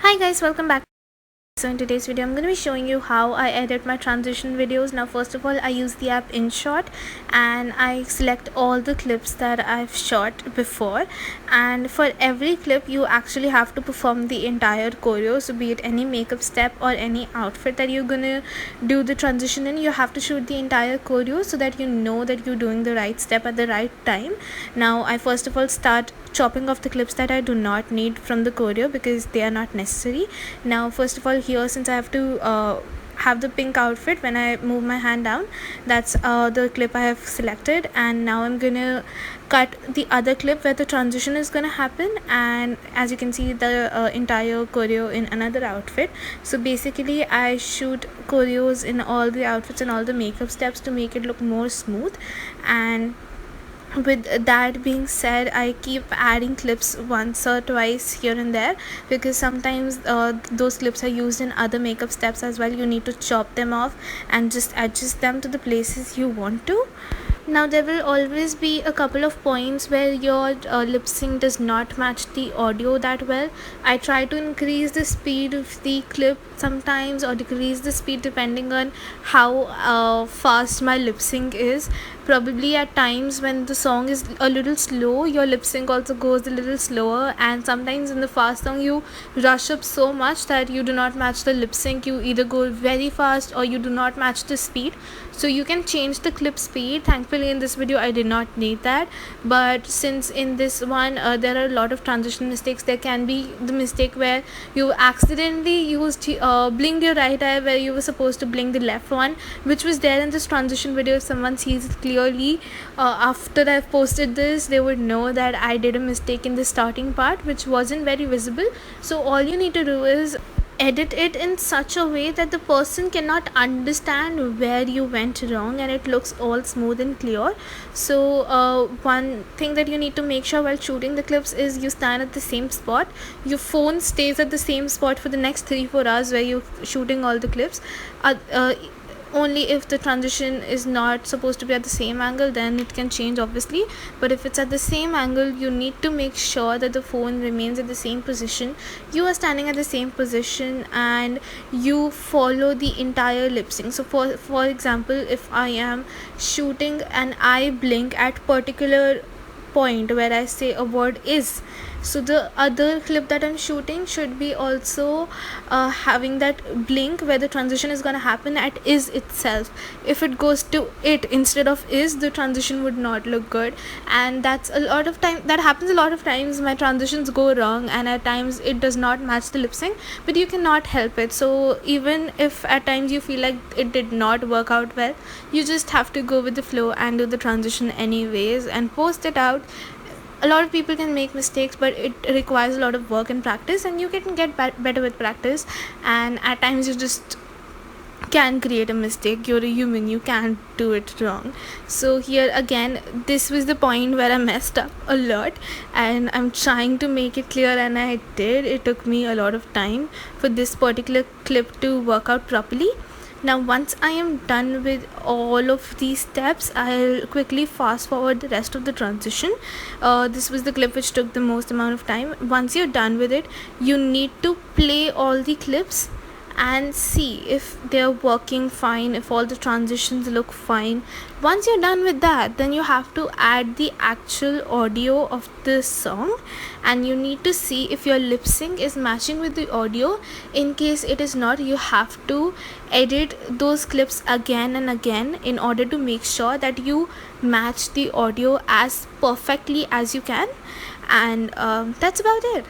Hi guys, welcome back. So in today's video I'm going to be showing you how I edit my transition videos. Now first of all, I use the app InShot and I select all the clips that I've shot before, and for every clip you actually have to perform the entire choreo. So be it any makeup step or any outfit that you're gonna do the transition in, you have to shoot the entire choreo so that you know that you're doing the right step at the right time. Now I first of all start chopping off the clips that I do not need from the choreo because they are not necessary. Now first of all, here since I have to have the pink outfit, when I move my hand down, that's the clip I have selected, and now I'm gonna cut the other clip where the transition is gonna happen, and as you can see the entire choreo in another outfit. So basically I shoot choreos in all the outfits and all the makeup steps to make it look more smooth. And with that being said, I keep adding clips once or twice here and there because sometimes those clips are used in other makeup steps as well. You need to chop them off and just adjust them to the places you want to. Now there will always be a couple of points where your lip sync does not match the audio that well. I try to increase the speed of the clip sometimes or decrease the speed depending on how fast my lip sync is. Probably at times when the song is a little slow, your lip sync also goes a little slower, and sometimes in the fast song you rush up so much that you do not match the lip sync. You either go very fast or you do not match the speed. So you can change the clip speed. Thankfully in this video I did not need that, but since in this one there are a lot of transition mistakes, there can be the mistake where you accidentally used blinked your right eye where you were supposed to blink the left one, which was there in this transition video. If someone sees it clearly after I've posted this, they would know that I did a mistake in the starting part which wasn't very visible. So all you need to do is edit it in such a way that the person cannot understand where you went wrong and it looks all smooth and clear. So one thing that you need to make sure while shooting the clips is you stand at the same spot. Your phone stays at the same spot for the next 3-4 hours where you're shooting all the clips. Only if the transition is not supposed to be at the same angle, then it can change obviously, but if it's at the same angle, you need to make sure that the phone remains at the same position, you are standing at the same position, and you follow the entire lip sync. So for example, if I am shooting and I blink at particular point where I say a word is, so the other clip that I'm shooting should be also having that blink where the transition is gonna happen at is itself. If it goes to it instead of is, the transition would not look good, and that happens a lot of times. My transitions go wrong and at times it does not match the lip sync, but you cannot help it. So even if at times you feel like it did not work out well, you just have to go with the flow and do the transition anyways and post it out. A lot of people can make mistakes, but it requires a lot of work and practice, and you can get better with practice, and at times you just can create a mistake. You're a human, you can't do it wrong. So here again, this was the point where I messed up a lot, and I'm trying to make it clear, and I did. It took me a lot of time for this particular clip to work out properly. Now once I am done with all of these steps, I'll quickly fast forward the rest of the transition. This was the clip which took the most amount of time. Once you're done with it, you need to play all the clips and see if they're working fine, if all the transitions look fine. Once you're done with that, then you have to add the actual audio of the song, and you need to see if your lip sync is matching with the audio. In case it is not, you have to edit those clips again and again in order to make sure that you match the audio as perfectly as you can. And that's about it.